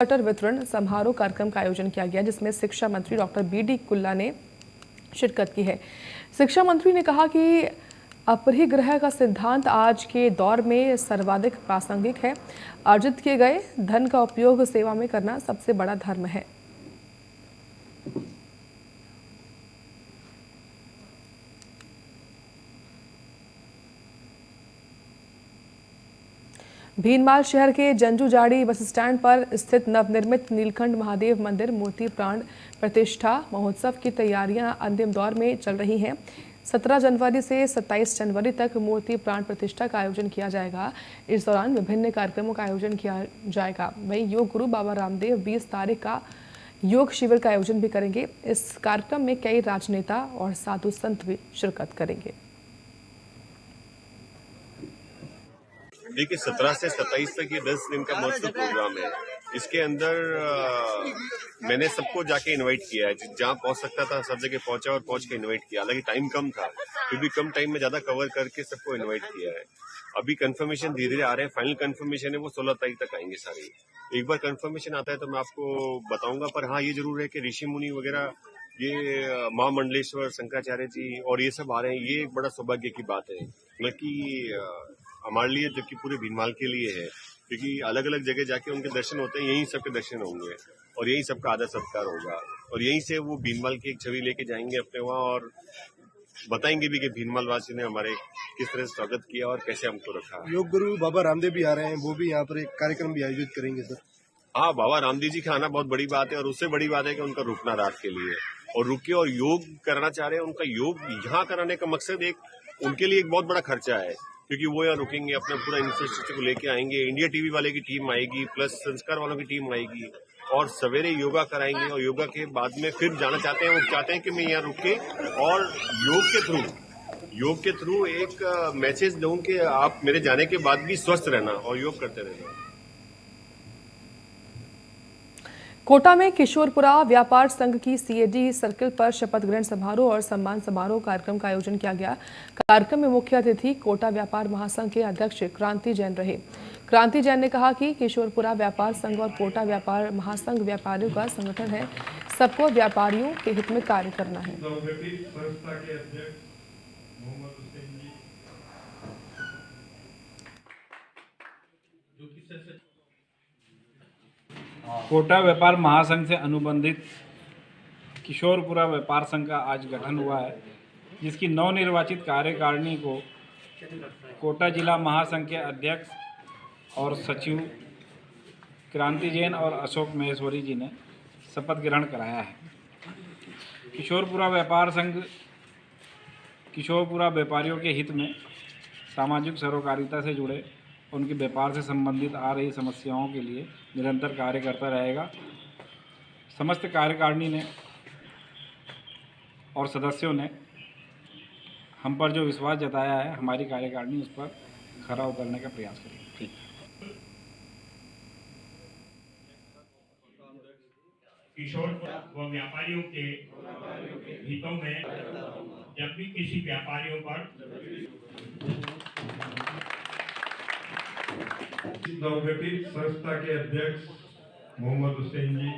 Water वितरण समारोह कार्यक्रम का आयोजन किया गया, जिसमें शिक्षा मंत्री डॉक्टर बी.डी. कुल्ला ने शिरकत की है। शिक्षा मंत्री ने कहा कि अपरिग्रह का सिद्धांत आज के दौर में सर्वाधिक प्रासंगिक है। अर्जित किए गए धन का उपयोग सेवा में करना सबसे बड़ा धर्म है। भीनमाल शहर के जंजूजाड़ी बस स्टैंड पर स्थित नवनिर्मित नीलकंठ महादेव मंदिर मूर्ति प्राण प्रतिष्ठा महोत्सव की तैयारियां अंतिम दौर में चल रही हैं। 17 जनवरी से 27 जनवरी तक मूर्ति प्राण प्रतिष्ठा का आयोजन किया जाएगा। इस दौरान विभिन्न कार्यक्रमों का आयोजन किया जाएगा। वहीं योग गुरु बाबा रामदेव 20 तारीख का योग शिविर का आयोजन भी करेंगे। इस कार्यक्रम में कई राजनेता और साधु संत भी शिरकत करेंगे। देखिए 17 से 27 तक ये 10 दिन का महोत्सव प्रोग्राम है। इसके अंदर मैंने सबको जाके इनवाइट किया है, जहाँ पहुंच सकता था सब जगह पहुंचा और पहुंच के इनवाइट किया। हालांकि टाइम कम था, फिर भी कम टाइम में ज्यादा कवर करके सबको इनवाइट किया है। अभी कंफर्मेशन धीरे धीरे आ रहे हैं। फाइनल कंफर्मेशन है वो 16 तारीख तक आएंगे सारे। एक बार कंफर्मेशन आता है तो मैं आपको बताऊंगा। पर हाँ, ये जरूर है कि ऋषि मुनि वगैरह, ये माँ मंडलेश्वर, शंकराचार्य जी और ये सब आ रहे हैं। ये एक बड़ा सौभाग्य की बात है, बल्कि हमारे लिए, जबकि पूरे भीनमाल के लिए है, क्योंकि अलग अलग जगह जाके उनके दर्शन होते हैं। यहीं सबके दर्शन होंगे और यहीं सबका आदर सत्कार होगा और यहीं से वो भीनमाल की एक छवि लेके जाएंगे अपने वहाँ और बताएंगे भी कि भीनमाल वासी ने हमारे किस तरह से स्वागत किया और कैसे हमको रखा। योग गुरु बाबा रामदेव भी आ रहे हैं, वो भी यहाँ पर एक कार्यक्रम भी आयोजित करेंगे सर। हाँ, बाबा रामदेव जी का आना बहुत बड़ी बात है और उससे बड़ी बात है कि उनका रुकना रात के लिए और रुके और योग करना चाह रहे हैं। उनका योग यहाँ कराने का मकसद एक उनके लिए एक बहुत बड़ा खर्चा है, क्योंकि वो यहाँ रुकेंगे, अपना पूरा इंफ्रास्ट्रक्चर को लेके आएंगे। इंडिया टीवी वाले की टीम आएगी, प्लस संस्कार वालों की टीम आएगी और सवेरे योगा कराएंगे और योगा के बाद में फिर जाना चाहते हैं। वो चाहते हैं कि मैं यहाँ रुक के और योग के थ्रू एक मैसेज दूं कि आप मेरे जाने के बाद भी स्वस्थ रहना और योग करते रहना। कोटा में किशोरपुरा व्यापार संघ की सीएडी सर्किल पर शपथ ग्रहण समारोह और सम्मान समारोह कार्यक्रम का आयोजन किया गया। कार्यक्रम में मुख्य अतिथि कोटा व्यापार महासंघ के अध्यक्ष क्रांति जैन रहे। क्रांति जैन ने कहा कि किशोरपुरा व्यापार संघ और कोटा व्यापार महासंघ व्यापारियों का संगठन है। सबको व्यापारियों के हित में कार्य करना है। कोटा व्यापार महासंघ से अनुबंधित किशोरपुरा व्यापार संघ का आज गठन हुआ है, जिसकी नवनिर्वाचित कार्यकारिणी को कोटा जिला महासंघ के अध्यक्ष और सचिव क्रांति जैन और अशोक महेश्वरी जी ने शपथ ग्रहण कराया है। किशोरपुरा व्यापार संघ किशोरपुरा व्यापारियों के हित में सामाजिक सरोकारिता से जुड़े उनके व्यापार से संबंधित आ रही समस्याओं के लिए निरंतर कार्य करता रहेगा। समस्त कार्यकारिणी ने और सदस्यों ने हम पर जो विश्वास जताया है, हमारी कार्यकारिणी उस पर खरा उतरने का प्रयास करेगी। ठीक है। किशोर व व्यापारियों के हितों में जब भी किसी व्यापारियों पर नवगठित संस्था के अध्यक्ष मोहम्मद हुसैन जी।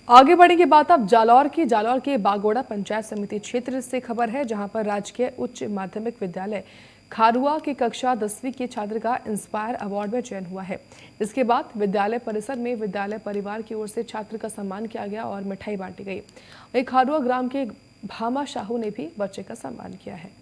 आगे बढ़ेंगे बात अब जालौर के बागोड़ा पंचायत समिति क्षेत्र से खबर है, जहां पर राजकीय उच्च माध्यमिक विद्यालय खारुआ की कक्षा 10वीं के छात्र का इंस्पायर अवार्ड में चयन हुआ है। इसके बाद विद्यालय परिसर में विद्यालय परिवार की ओर से छात्र का सम्मान किया गया और मिठाई बांटी गई। वहीं खारुआ ग्राम के भामा शाहू ने भी बच्चे का सम्मान किया है।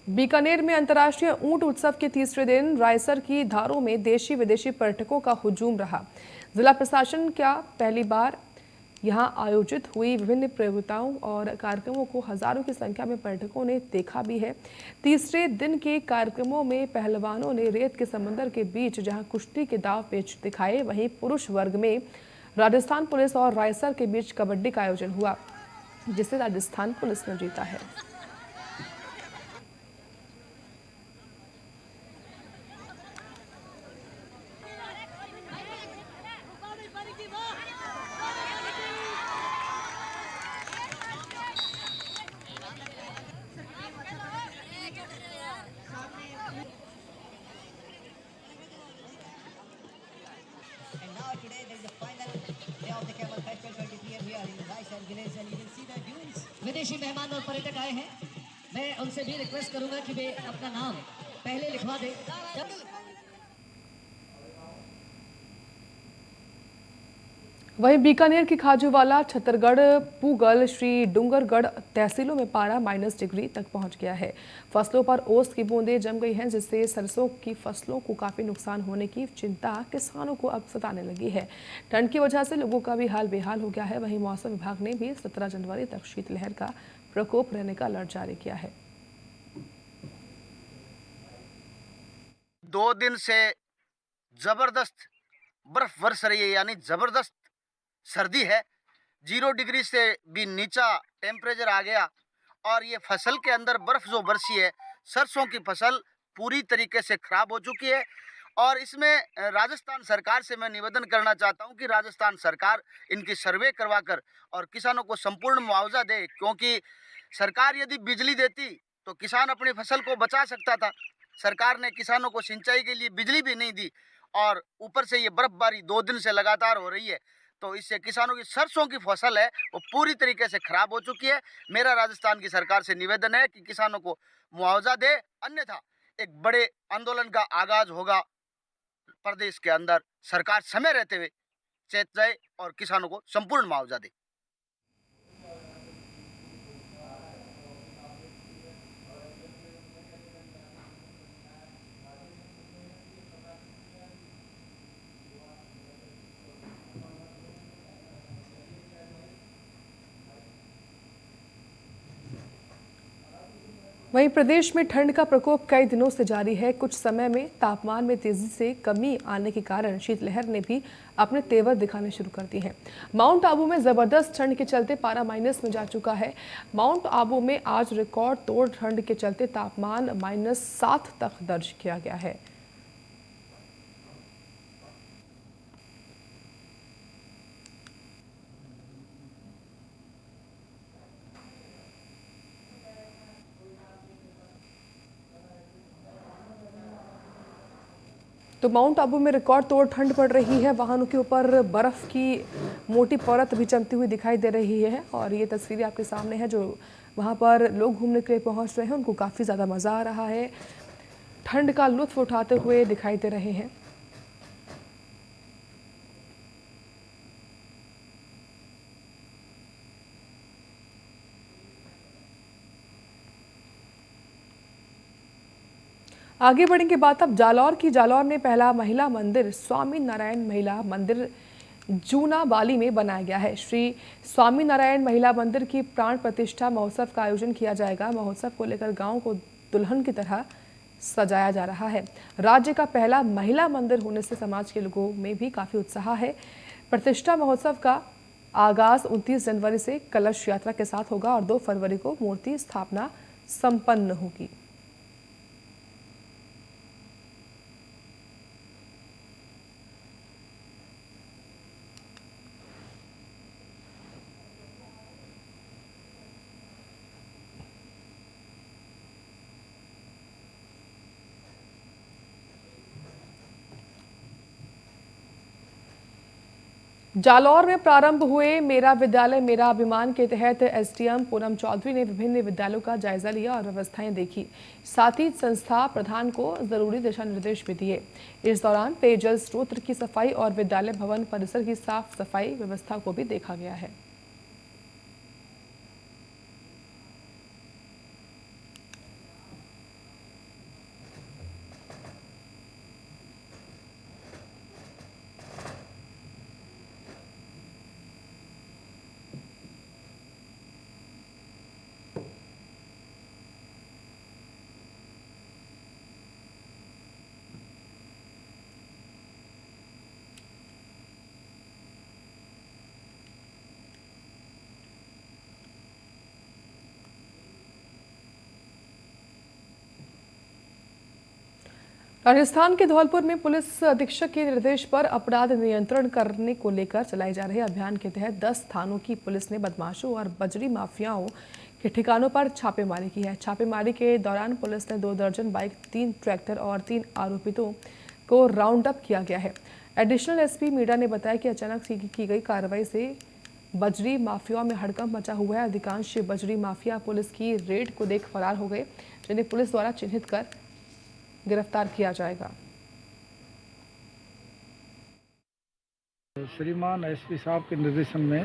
बीकानेर में अंतर्राष्ट्रीय ऊंट उत्सव के तीसरे दिन रायसर की धारों में देशी विदेशी पर्यटकों का हुजूम रहा। जिला प्रशासन का पहली बार यहां आयोजित हुई विभिन्न प्रतियोगिताओं और कार्यक्रमों को हजारों की संख्या में पर्यटकों ने देखा भी है। तीसरे दिन के कार्यक्रमों में पहलवानों ने रेत के समंदर के बीच जहां कुश्ती के दांव पेच दिखाए, वहीं पुरुष वर्ग में राजस्थान पुलिस और रायसर के बीच कबड्डी का आयोजन हुआ, जिसे राजस्थान पुलिस ने जीता है। And now today there is the final day of the Camel Festival 23 here in Rice and Village, and you can see the dunes. विदेशी मेहमान और पर्यटक आए हैं, मैं उनसे भी रिक्वेस्ट करूंगा कि वे अपना नाम पहले लिखवा दें। वहीं बीकानेर की खाजूवाला, छतरगढ़, पूगल, श्री डूंगरगढ़ तहसीलों में पारा -डिग्री तक पहुंच गया है। फसलों पर ओस की बूंदें जम गई हैं, जिससे सरसों की फसलों को काफी नुकसान होने की चिंता किसानों को अब सताने लगी है। ठंड की वजह से लोगों का भी हाल बेहाल हो गया है। वहीं मौसम विभाग ने भी 17 जनवरी तक शीतलहर का प्रकोप रहने का अलर्ट जारी किया है। 2 दिन से जबरदस्त बर्फ बरस रही है, यानी जबरदस्त सर्दी है। 0 डिग्री से भी नीचा टेम्परेचर आ गया और ये फसल के अंदर बर्फ जो बरसी है, सरसों की फसल पूरी तरीके से खराब हो चुकी है। और इसमें राजस्थान सरकार से मैं निवेदन करना चाहता हूं कि राजस्थान सरकार इनकी सर्वे करवाकर और किसानों को संपूर्ण मुआवजा दे, क्योंकि सरकार यदि बिजली देती तो किसान अपनी फसल को बचा सकता था। सरकार ने किसानों को सिंचाई के लिए बिजली भी नहीं दी और ऊपर से ये बर्फबारी 2 दिन से लगातार हो रही है, तो इससे किसानों की सरसों की फसल है वो पूरी तरीके से खराब हो चुकी है। मेरा राजस्थान की सरकार से निवेदन है कि किसानों को मुआवजा दे, अन्यथा एक बड़े आंदोलन का आगाज होगा प्रदेश के अंदर। सरकार समय रहते हुए चेत जाए और किसानों को संपूर्ण मुआवजा दे। वहीं प्रदेश में ठंड का प्रकोप कई दिनों से जारी है। कुछ समय में तापमान में तेजी से कमी आने के कारण शीतलहर ने भी अपने तेवर दिखाने शुरू कर दिए हैं। माउंट आबू में जबरदस्त ठंड के चलते पारा माइनस में जा चुका है। माउंट आबू में आज रिकॉर्ड तोड़ ठंड के चलते तापमान -7 तक दर्ज किया गया है। तो माउंट आबू में रिकॉर्ड तोड़ ठंड पड़ रही है। वाहनों के ऊपर बर्फ की मोटी परत भी जमती हुई दिखाई दे रही है और ये तस्वीरें आपके सामने है। जो वहां पर लोग घूमने के लिए पहुंच रहे हैं, उनको काफ़ी ज़्यादा मज़ा आ रहा है, ठंड का लुत्फ उठाते हुए दिखाई दे रहे हैं। आगे बढ़ेंगे बात अब जालौर की। जालौर में पहला महिला मंदिर स्वामी नारायण महिला मंदिर जूना बाली में बनाया गया है। श्री स्वामी नारायण महिला मंदिर की प्राण प्रतिष्ठा महोत्सव का आयोजन किया जाएगा। महोत्सव को लेकर गांव को दुल्हन की तरह सजाया जा रहा है। राज्य का पहला महिला मंदिर होने से समाज के लोगों में भी काफी उत्साह है। प्रतिष्ठा महोत्सव का आगाज 29 जनवरी से कलश यात्रा के साथ होगा और 2 फरवरी को मूर्ति स्थापना संपन्न होगी। जालौर में प्रारंभ हुए मेरा विद्यालय मेरा अभिमान के तहत एसडीएम पूनम चौधरी ने विभिन्न विद्यालयों का जायजा लिया और व्यवस्थाएं देखी। साथ ही संस्था प्रधान को जरूरी दिशा निर्देश भी दिए। इस दौरान पेयजल स्रोत की सफाई और विद्यालय भवन परिसर की साफ सफाई व्यवस्था को भी देखा गया है। राजस्थान के धौलपुर में पुलिस अधीक्षक के निर्देश पर अपराध नियंत्रण करने को लेकर चलाए जा रहे अभियान के तहत 10 थानों की पुलिस ने बदमाशों और बजरी माफियाओं के ठिकानों पर छापेमारी की है। छापेमारी के दौरान पुलिस ने 2 दर्जन बाइक, 3 ट्रैक्टर और 3 आरोपितों को राउंड अप किया गया है। एडिशनल एसपी मीडा ने बताया कि अचानक की गई कार्रवाई से बजरी माफियाओं में हड़कंप मचा हुआ है। अधिकांश बजरी माफिया पुलिस की रेड को देख फरार हो गए, जिन्हें पुलिस द्वारा चिन्हित कर गिरफ्तार किया जाएगा। श्रीमान एसपी साहब के निर्देशन में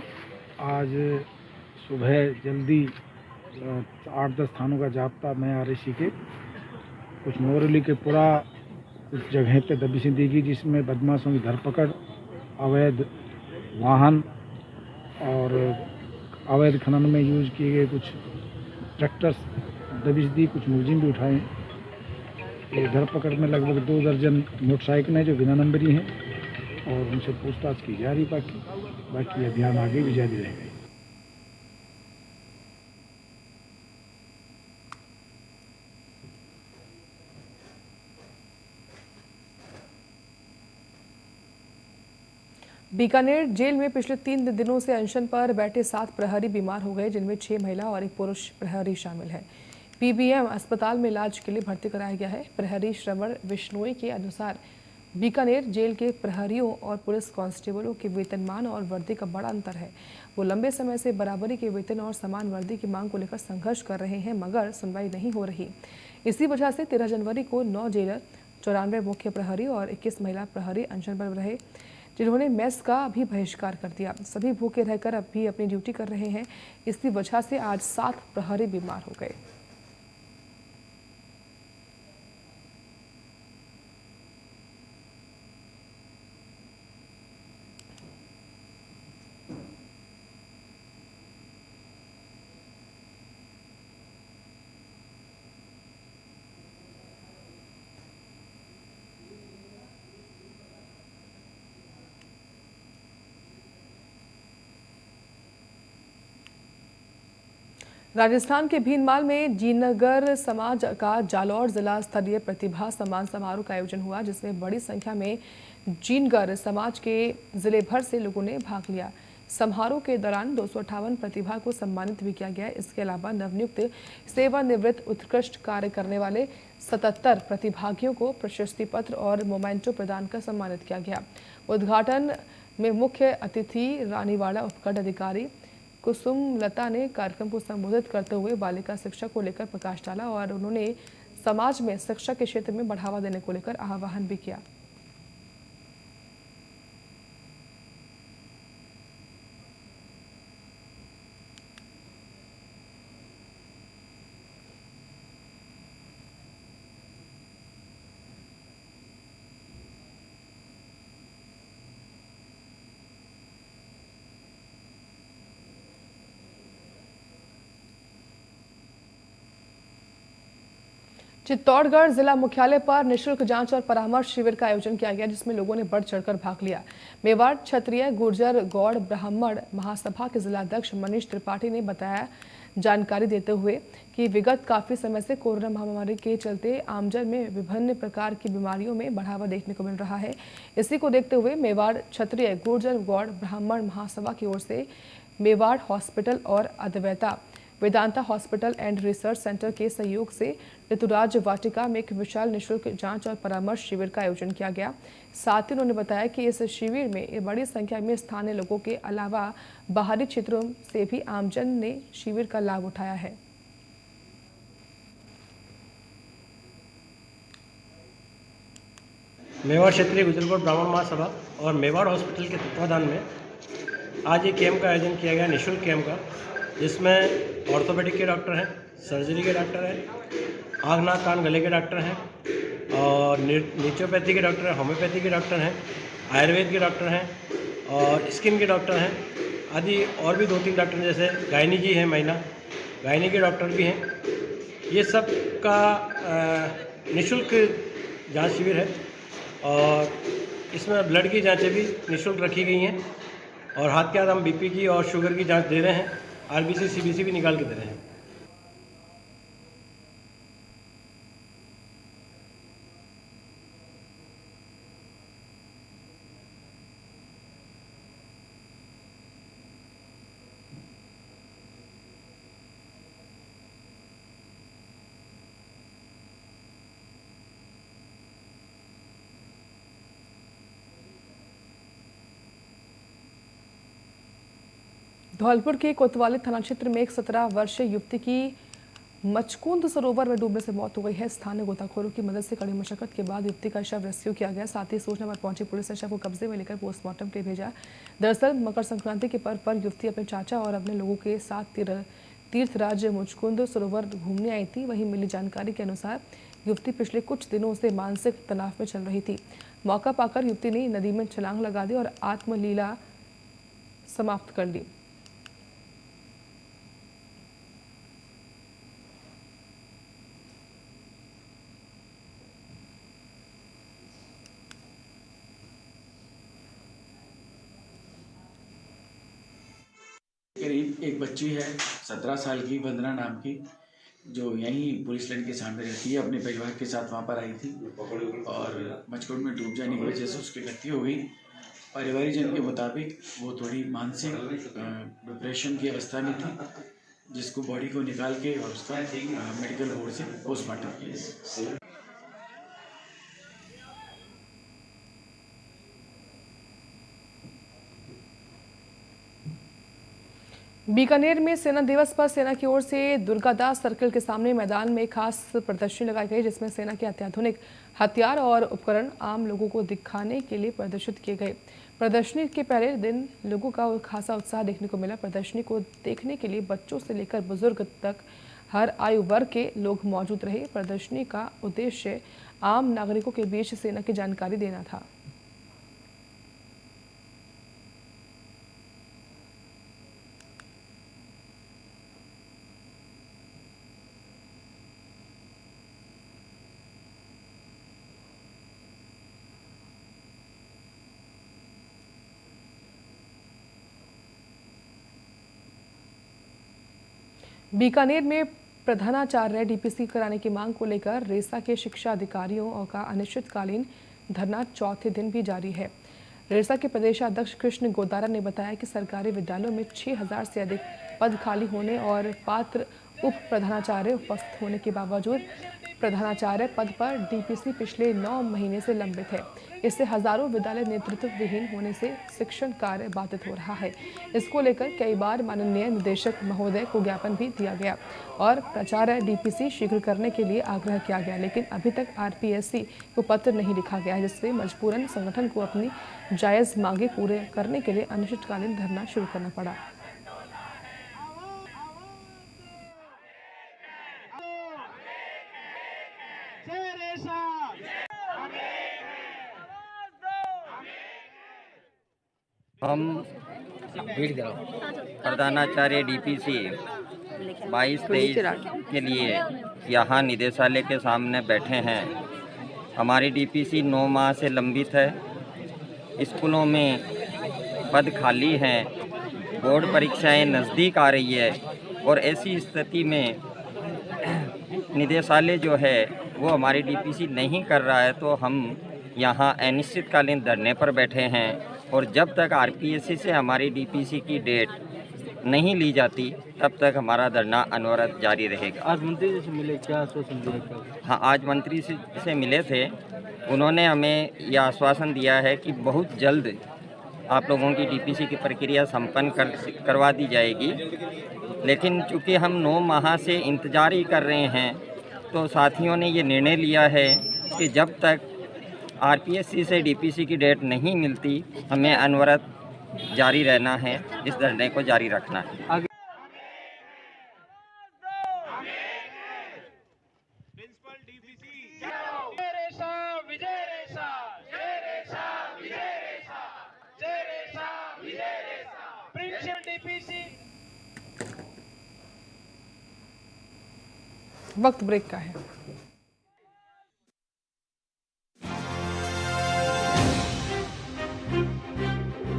आज सुबह जल्दी 8-10 थानों का जाब्ता मैं आरएसी के कुछ नोरली के पूरा कुछ जगह पे दबिशें दी गई, जिसमें बदमाशों की धरपकड़, अवैध वाहन और अवैध खनन में यूज किए गए कुछ ट्रैक्टर्स दबिश दी, कुछ मुलजिम भी उठाए। ये धरपकड़ में लगभग 2 दर्जन मोटरसाइकिलें जो बिना नंबरी हैं और उनसे पूछताछ की जा रही। बाकी अभियान आगे भी जारी रहेगा। बीकानेर जेल में पिछले 3 दिनों से अनशन पर बैठे 7 प्रहरी बीमार हो गए, जिनमें 6 महिला और 1 पुरुष प्रहरी शामिल है। पीबीएम अस्पताल में इलाज के लिए भर्ती कराया गया है। प्रहरी श्रवण बिश्नोई के अनुसार बीकानेर जेल के प्रहरियों और पुलिस कांस्टेबलों के वेतनमान और वर्दी का बड़ा अंतर है। वो लंबे समय से बराबरी के वेतन और समान वर्दी की मांग को लेकर संघर्ष कर रहे हैं, मगर सुनवाई नहीं हो रही। इसी वजह से 13 जनवरी को 9 जेलर, 94 मुख्य प्रहरी और 21 महिला प्रहरी अनशन पर रहे, जिन्होंने मेस का भी बहिष्कार कर दिया। सभी भूखे रहकर अब भी अपनी ड्यूटी कर रहे हैं। इसी वजह से आज 7 प्रहरी बीमार हो गए। राजस्थान के भीनमाल में जीनगर समाज का जालौर जिला स्तरीय प्रतिभा सम्मान समारोह का आयोजन हुआ, जिसमें बड़ी संख्या में जीनगर समाज के जिले भर से लोगों ने भाग लिया। समारोह के दौरान 258 प्रतिभा को सम्मानित भी किया गया। इसके अलावा नवनियुक्त सेवानिवृत्त उत्कृष्ट कार्य करने वाले 77 प्रतिभागियों को प्रशस्ति पत्र और मोमेंटो प्रदान कर सम्मानित किया गया। उद्घाटन में मुख्य अतिथि रानीवाड़ा उपखंड अधिकारी कुसुम लता ने कार्यक्रम को संबोधित करते हुए बालिका शिक्षा को लेकर प्रकाश डाला और उन्होंने समाज में शिक्षा के क्षेत्र में बढ़ावा देने को लेकर आह्वान भी किया। चित्तौड़गढ़ जिला मुख्यालय पर निःशुल्क जांच और परामर्श शिविर का आयोजन किया गया, जिसमें लोगों ने बढ़ चढ़कर भाग लिया। मेवाड़ क्षत्रिय गुर्जर गौड़ ब्राह्मण महासभा के जिलाध्यक्ष मनीष त्रिपाठी ने बताया, जानकारी देते हुए कि विगत काफी समय से कोरोना महामारी के चलते आमजन में विभिन्न प्रकार की बीमारियों में बढ़ावा देखने को मिल रहा है। इसी को देखते हुए मेवाड़ क्षत्रिय गुर्जर गौड़ ब्राह्मण महासभा की ओर से मेवाड़ हॉस्पिटल और Advaita Vedanta hospital and research centre के सहयोग से ऋतुराज वाटिका में एक विशाल निःशुल्क जांच और परामर्श शिविर का आयोजन किया गया। साथ ही उन्होंने बताया कि इस शिविर में बड़ी संख्या में स्थानीय लोगों के अलावा बाहरी क्षेत्रों से भी आमजन ने शिविर का लाभ उठाया है। मेवाड़ क्षेत्रीय गुजरगौड़ ब्राह्मण महासभा और मेवाड़ हॉस्पिटल के तत्वाधान में आज एक कैंप का आयोजन किया गया, निःशुल्क कैंप का, जिसमें ऑर्थोपेडिक के डॉक्टर हैं, सर्जरी के डॉक्टर हैं, आँख नाक कान गले के डॉक्टर हैं और नेचुरोपैथी के डॉक्टर हैं, होम्योपैथी के डॉक्टर हैं, आयुर्वेद के डॉक्टर हैं और स्किन के डॉक्टर हैं आदि और भी 2-3 डॉक्टर, जैसे गायनी जी हैं, महिला गायनी के डॉक्टर भी हैं। ये सब का निःशुल्क जांच शिविर है और इसमें ब्लड की जांचें भी निःशुल्क रखी गई हैं और हाथ के हाथ हम बीपी की और शुगर की जांच दे रहे हैं, आरबीसी सीबीसी भी निकाल के दे रहे हैं। धौलपुर के कोतवाली थाना क्षेत्र में एक 17 वर्षीय युवती की मचकुंद सरोवर में डूबने से मौत हो गई है। स्थानीय गोताखोरों की मदद से कड़ी मशक्कत के बाद युवती का शव रेस्क्यू किया गया। साथ ही सूचना पर पहुंची पुलिस ने शव को कब्जे में लेकर पोस्टमार्टम के लिए भेजा। दरअसल मकर संक्रांति के पर्व पर युवती अपने चाचा और अपने लोगों के साथ तीर्थराज मुचकुंद सरोवर घूमने आई थी। वहीं मिली जानकारी के अनुसार युवती पिछले कुछ दिनों से मानसिक तनाव में चल रही थी। मौका पाकर युवती ने नदी में छलांग लगा दी और आत्मलीला समाप्त कर ली। करीब एक बच्ची है 17 साल की, वंदना नाम की, जो यहीं पुलिस लाइन के सामने रहती है। अपने परिवार के साथ वहाँ पर आई थी और मचकुंड में डूब जाने की वजह से उसकी मृत्यु हो गई। पारिवारिक जन के मुताबिक वो थोड़ी मानसिक डिप्रेशन की अवस्था में थी, जिसको बॉडी को निकाल के और उसका मेडिकल बोर्ड से पोस्टमार्टम किया। बीकानेर में सेना दिवस पर सेना की ओर से दुर्गादास सर्कल के सामने मैदान में खास प्रदर्शनी लगाई गई, जिसमें सेना के अत्याधुनिक हथियार और उपकरण आम लोगों को दिखाने के लिए प्रदर्शित किए गए। प्रदर्शनी के पहले दिन लोगों का खासा उत्साह देखने को मिला। प्रदर्शनी को देखने के लिए बच्चों से लेकर बुजुर्ग तक हर आयु वर्ग के लोग मौजूद रहे। प्रदर्शनी का उद्देश्य आम नागरिकों के बीच सेना की जानकारी देना था। बीकानेर में प्रधानाचार्य डीपीसी कराने की मांग को लेकर रेसा के शिक्षा अधिकारियों का अनिश्चितकालीन धरना चौथे दिन भी जारी है। रेसा के प्रदेशाध्यक्ष कृष्ण गोदारा ने बताया कि सरकारी विद्यालयों में 6000 से अधिक पद खाली होने और पात्र उप प्रधानाचार्य उपस्थित होने के बावजूद प्रधानाचार्य पद पर डीपीसी पिछले 9 महीने से लंबित है। इससे हजारों विद्यालय नेतृत्व विहीन होने से शिक्षण कार्य बाधित हो रहा है। इसको लेकर कई बार माननीय निदेशक महोदय को ज्ञापन भी दिया गया और प्राचार्य डीपीसी शीघ्र करने के लिए आग्रह किया गया, लेकिन अभी तक आरपीएससी को पत्र नहीं लिखा गया, जिससे मजबूरन संगठन को अपनी जायज मांगे पूरे करने के लिए अनिश्चितकालीन धरना शुरू करना पड़ा। हम प्रधानाचार्य डीपीसी 22-23 के लिए यहाँ निदेशालय के सामने बैठे हैं। हमारी डीपीसी 9 माह से लंबित है। स्कूलों में पद खाली हैं, बोर्ड परीक्षाएं नज़दीक आ रही है और ऐसी स्थिति में निदेशालय जो है वो हमारी डीपीसी नहीं कर रहा है, तो हम यहाँ अनिश्चितकालीन धरने पर बैठे हैं। और जब तक आरपीएससी से हमारी डीपीसी की डेट नहीं ली जाती तब तक हमारा धरना अनवरत जारी रहेगा। आज मंत्री जी से मिले, क्या आश्वासन दिया? हाँ, आज मंत्री से मिले थे। उन्होंने हमें यह आश्वासन दिया है कि बहुत जल्द आप लोगों की डीपीसी की प्रक्रिया संपन्न करवा दी जाएगी। लेकिन चूँकि हम 9 माह से इंतज़ार ही कर रहे हैं, तो साथियों ने ये निर्णय लिया है कि जब तक आरपीएससी से डीपीसी की डेट नहीं मिलती हमें अनवरत जारी रहना है, इस धरने को जारी रखना है। वक्त ब्रेक का है।